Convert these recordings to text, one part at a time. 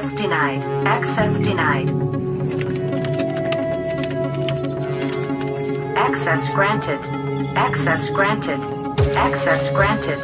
Access denied. Access denied. Access granted. Access granted. Access granted.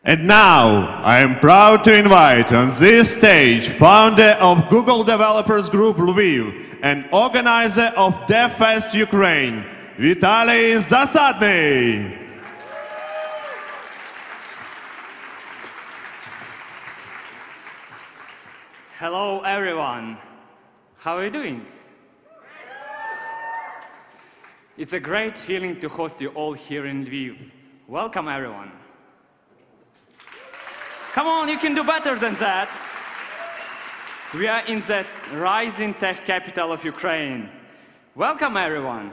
And now, I am proud to invite on this stage founder of Google Developers Group Lviv and organizer of DevFest Ukraine, Vitaliy Zasadnyy. Hello everyone, how are you doing? It's a great feeling to host you all here in Lviv. Welcome everyone. Come on, you can do better than that. We are in the rising tech capital of Ukraine. Welcome everyone.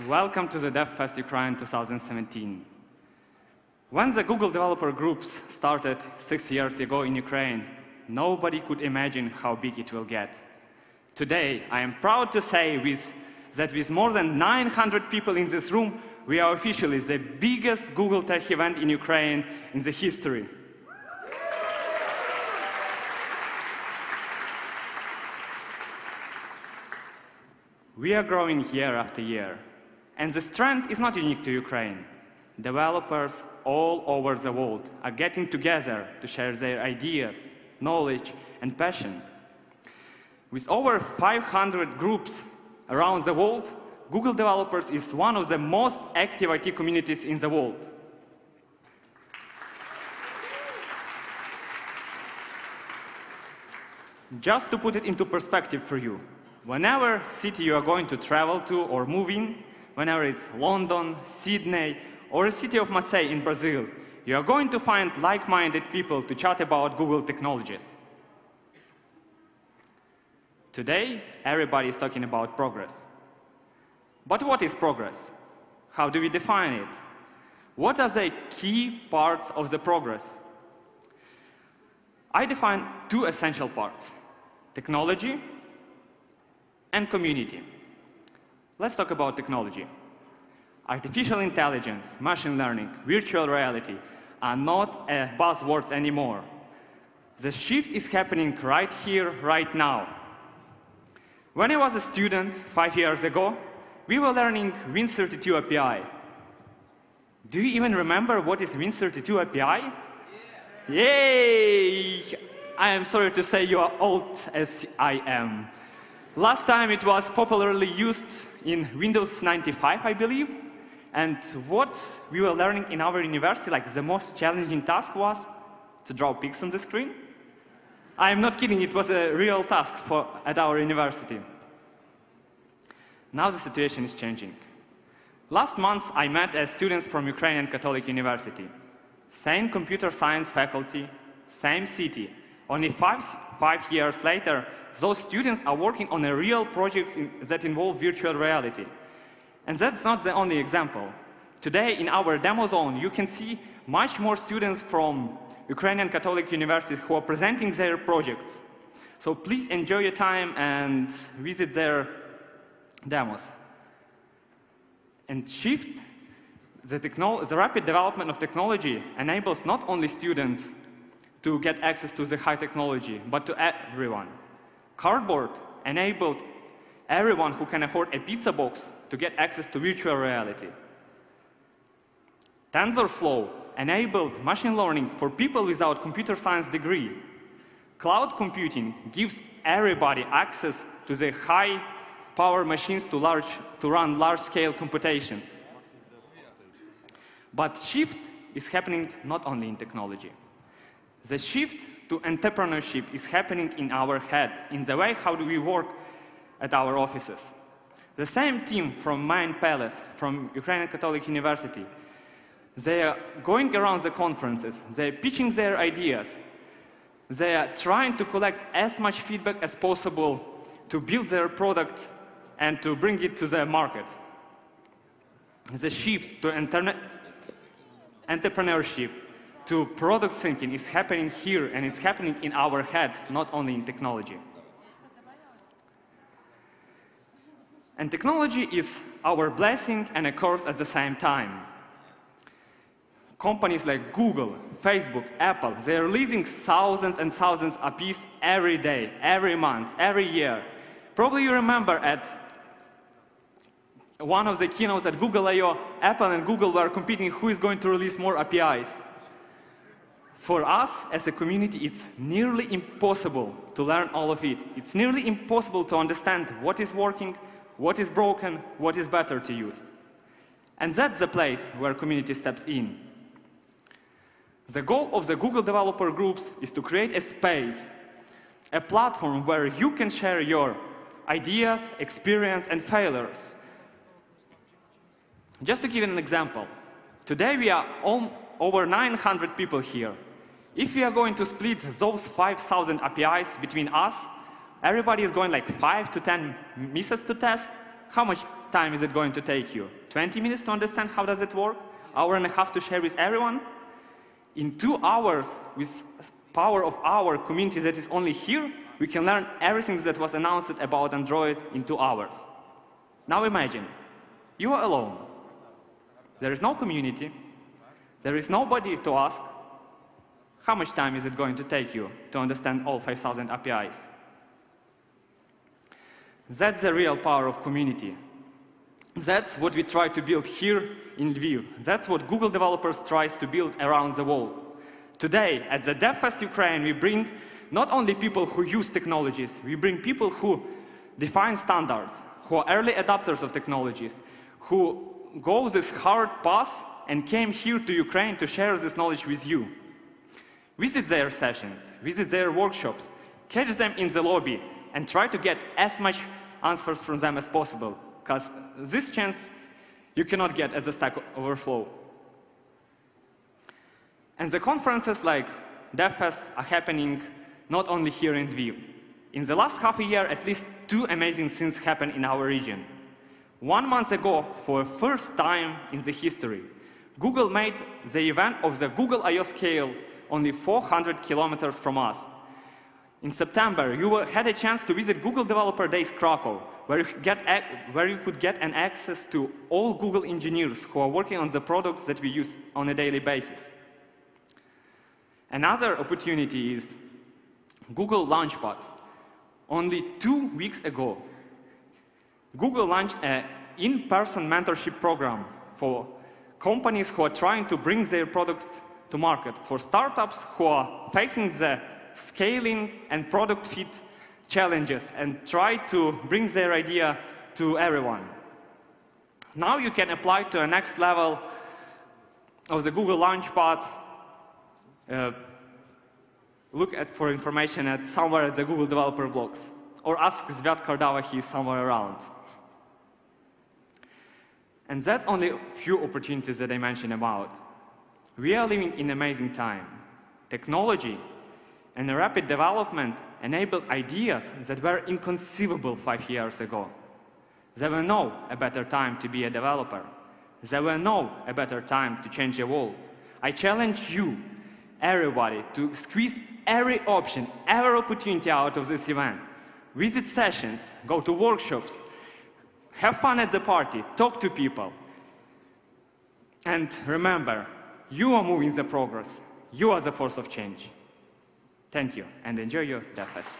Welcome to the DevFest Ukraine 2017. When the Google developer groups started 6 years ago in Ukraine, nobody could imagine how big it will get. Today, I am proud to say that with more than 900 people in this room, we are officially the biggest Google Tech event in Ukraine in the history. We are growing year after year, and this trend is not unique to Ukraine. Developers all over the world are getting together to share their ideas, knowledge, and passion. With over 500 groups around the world, Google Developers is one of the most active IT communities in the world. Just to put it into perspective for you, whenever city you are going to travel to or move in, whenever it's London, Sydney, or a city of Marseille in Brazil, you are going to find like-minded people to chat about Google technologies. Today, everybody is talking about progress. But what is progress? How do we define it? What are the key parts of the progress? I define two essential parts: technology and community. Let's talk about technology. Artificial intelligence, machine learning, virtual reality are not buzzwords anymore. The shift is happening right here, right now. When I was a student 5 years ago, we were learning Win32 API. Do you even remember what is Win32 API? Yeah. Yay! I am sorry to say you are old as I am. Last time it was popularly used in Windows 95, I believe. And what we were learning in our university, like the most challenging task was to draw pics on the screen. I am not kidding, it was a real task at our university. Now the situation is changing. Last month, I met students from Ukrainian Catholic University. Same computer science faculty, same city. Only five years later, those students are working on a real projects that involve virtual reality. And that's not the only example. Today, in our demo zone, you can see much more students from Ukrainian Catholic University who are presenting their projects. So please enjoy your time and visit their demos. And shift The rapid development of technology enables not only students to get access to the high technology, but to everyone. Cardboard enabled everyone who can afford a pizza box to get access to virtual reality. TensorFlow enabled machine learning for people without computer science degree. Cloud computing gives everybody access to the high-power machines to run large-scale computations. But shift is happening not only in technology. The shift to entrepreneurship is happening in our head, in the way how do we work at our offices. The same team from Main Palace, from Ukrainian Catholic University, they are going around the conferences, they're pitching their ideas, they are trying to collect as much feedback as possible to build their product and to bring it to the market. The shift to entrepreneurship, to product thinking is happening here, and it's happening in our head, not only in technology. And technology is our blessing and a curse at the same time. Companies like Google, Facebook, Apple, they're releasing thousands and thousands of APIs every day, every month, every year. Probably you remember at one of the keynotes at Google I/O, Apple and Google were competing who is going to release more APIs. For us as a community, it's nearly impossible to learn all of it. It's nearly impossible to understand what is working, what is broken, what is better to use. And that's the place where community steps in. The goal of the Google developer groups is to create a space, a platform where you can share your ideas, experience, and failures. Just to give you an example, today we are over 900 people here. If we are going to split those 5,000 APIs between us, everybody is going like 5 to 10 misses to test. How much time is it going to take you? 20 minutes to understand how does it work? Hour and a half to share with everyone? In 2 hours, with power of our community that is only here, we can learn everything that was announced about Android in 2 hours. Now imagine, you are alone. There is no community. There is nobody to ask, how much time is it going to take you to understand all 5,000 APIs? That's the real power of community. That's what we try to build here in Lviv. That's what Google developers try to build around the world. Today, at the DevFest Ukraine, we bring not only people who use technologies, we bring people who define standards, who are early adopters of technologies, who go this hard path and came here to Ukraine to share this knowledge with you. Visit their sessions, visit their workshops, catch them in the lobby, and try to get as much answers from them as possible, because this chance you cannot get at the Stack Overflow. And the conferences like DevFest are happening not only here in Lviv. In the last half a year, at least 2 amazing things happened in our region. 1 month ago, for the first time in the history, Google made the event of the Google I/O scale only 400 kilometers from us. In September, you had a chance to visit Google Developer Days Krakow, where you could get an access to all Google engineers who are working on the products that we use on a daily basis. Another opportunity is Google Launchpad. Only 2 weeks ago, Google launched an in-person mentorship program for companies who are trying to bring their product to market, for startups who are facing the scaling and product fit challenges and try to bring their idea to everyone. Now you can apply to a next level of the Google Launchpad. Look for information somewhere at the Google developer blogs, or ask Zvyat Kardava, he's somewhere around. And that's only a few opportunities that I mentioned about. We are living in an amazing time. Technology and the rapid development enabled ideas that were inconceivable 5 years ago. There were no a better time to be a developer. There were no a better time to change the world. I challenge you, everybody, to squeeze every option, every opportunity out of this event. Visit sessions, go to workshops, have fun at the party, talk to people. And remember, you are moving the progress. You are the force of change. Thank you, and enjoy your DevFest.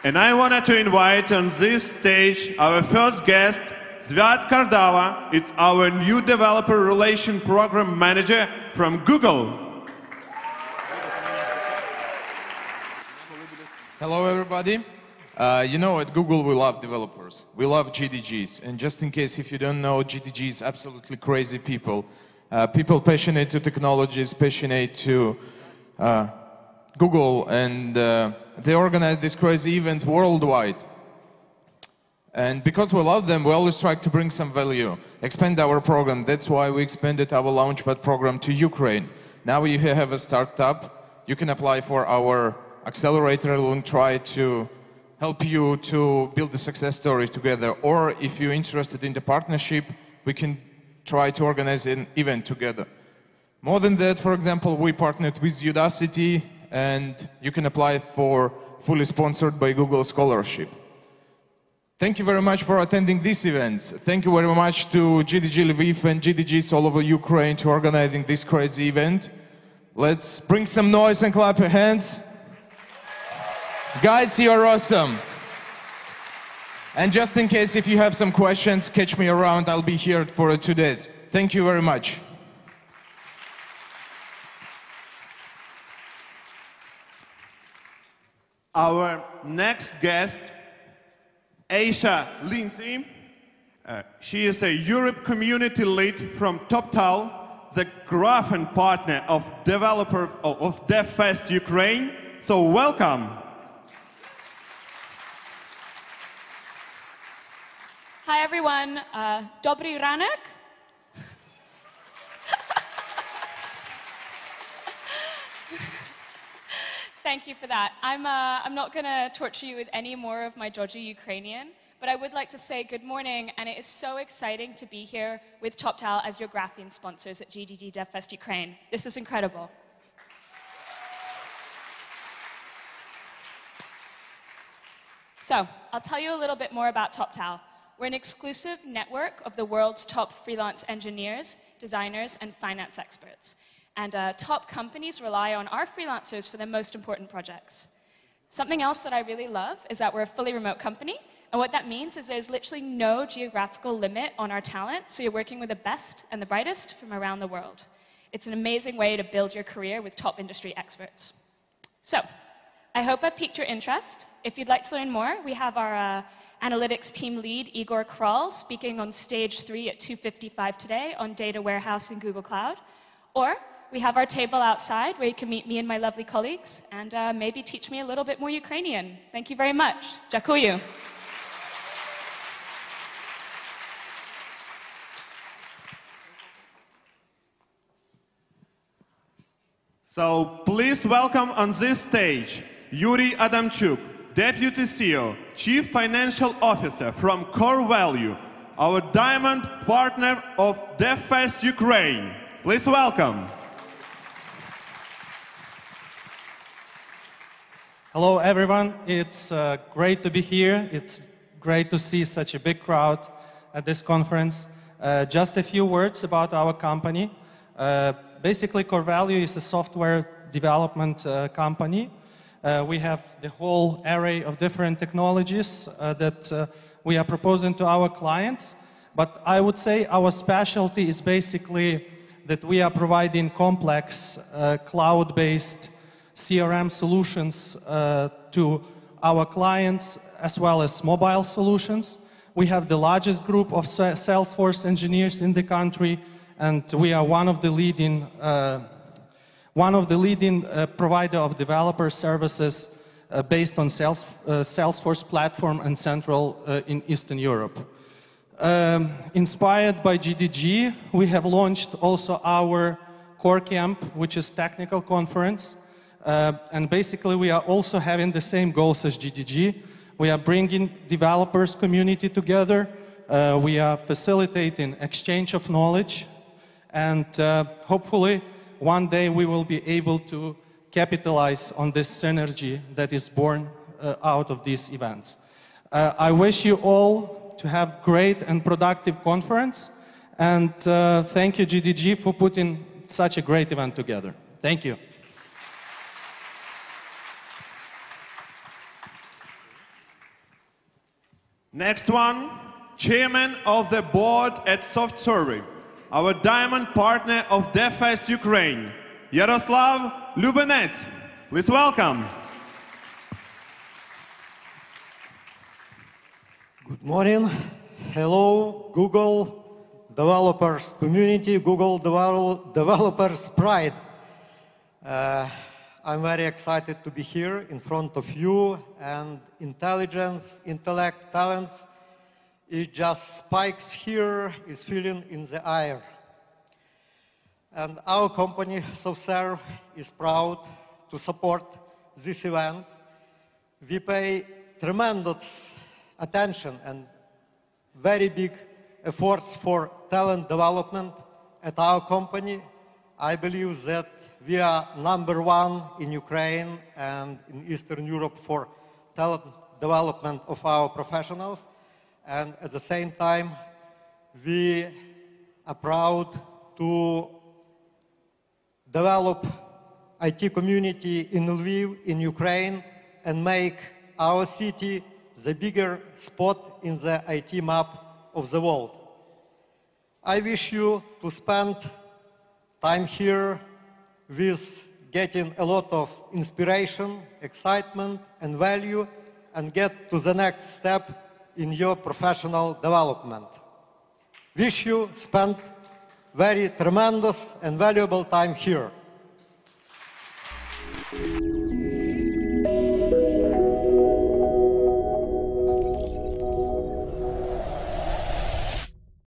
And I wanted to invite on this stage our first guest, Zvyat Kardava. It's our new Developer Relation Program Manager from Google. Hello, everybody. You know, at Google, we love developers. We love GDGs. And just in case if you don't know, GDGs, absolutely crazy people. People passionate to technologies, passionate to Google, and they organize this crazy event worldwide. And because we love them, we always try to bring some value, expand our program. That's why we expanded our Launchpad program to Ukraine. Now you have a startup, you can apply for our accelerator and we'll try to help you to build the success story together. Or if you're interested in the partnership, we can try to organize an event together. More than that, for example, we partnered with Udacity, and you can apply for fully sponsored by Google scholarship. Thank you very much for attending these events. Thank you very much to GDG Lviv and GDGs all over Ukraine to organizing this crazy event. Let's bring some noise and clap your hands. Guys, you are awesome. And just in case if you have some questions, catch me around. I'll be here for 2 days. Thank you very much. Our next guest, Aisha Lindsay. She is a Europe community lead from TopTal, the graph and partner of developer of DevFest Ukraine. So welcome. Hi everyone, Dobry ranek. Thank you for that. I'm not going to torture you with any more of my dodgy Ukrainian, but I would like to say good morning, and it is so exciting to be here with TopTal as your graphene sponsors at GDG DevFest Ukraine. This is incredible. So, I'll tell you a little bit more about TopTal. We're an exclusive network of the world's top freelance engineers, designers, and finance experts. And top companies rely on our freelancers for their most important projects. Something else that I really love is that we're a fully remote company, and what that means is there's literally no geographical limit on our talent, so you're working with the best and the brightest from around the world. It's an amazing way to build your career with top industry experts. So, I hope I've piqued your interest. If you'd like to learn more, we have our analytics team lead, Igor Kral, speaking on stage 3 at 2:55 today on data warehouse in Google Cloud. Or we have our table outside where you can meet me and my lovely colleagues and maybe teach me a little bit more Ukrainian. Thank you very much. Дякую. So please welcome on this stage Yuri Adamchuk, Deputy CEO, Chief Financial Officer from Core Value, our diamond partner of DevFest Ukraine. Please welcome. Hello, everyone. It's great to be here. It's great to see such a big crowd at this conference. Just a few words about our company. Basically, Core Value is a software development company. We have the whole array of different technologies that we are proposing to our clients. But I would say our specialty is basically that we are providing complex cloud-based CRM solutions to our clients, as well as mobile solutions. We have the largest group of Salesforce engineers in the country, and we are one of the leading provider of developer services based on Salesforce platform and central in Eastern Europe. Inspired by GDG, we have launched also our Core Camp, which is technical conference. And basically, we are also having the same goals as GDG. We are bringing developers community together. We are facilitating exchange of knowledge. And hopefully, one day we will be able to capitalize on this synergy that is born out of these events. I wish you all to have great and productive conference. And thank you, GDG, for putting such a great event together. Thank you. Next one, Chairman of the Board at SoftSurvey, our diamond partner of DevFest Ukraine, Yaroslav Lubenets. Please welcome. Good morning. Hello, Google developers community, Google developers pride. I'm very excited to be here in front of you, and intelligence, intellect, talents, it just spikes here, is feeling in the air. And our company, SoftServe, is proud to support this event. We pay tremendous attention and very big efforts for talent development at our company. I believe that we are #1 in Ukraine and in Eastern Europe for talent development of our professionals. And at the same time, we are proud to develop IT community in Lviv, in Ukraine, and make our city the bigger spot in the IT map of the world. I wish you to spend time here with getting a lot of inspiration, excitement, and value, and get to the next step in your professional development. Wish you spend very tremendous and valuable time here.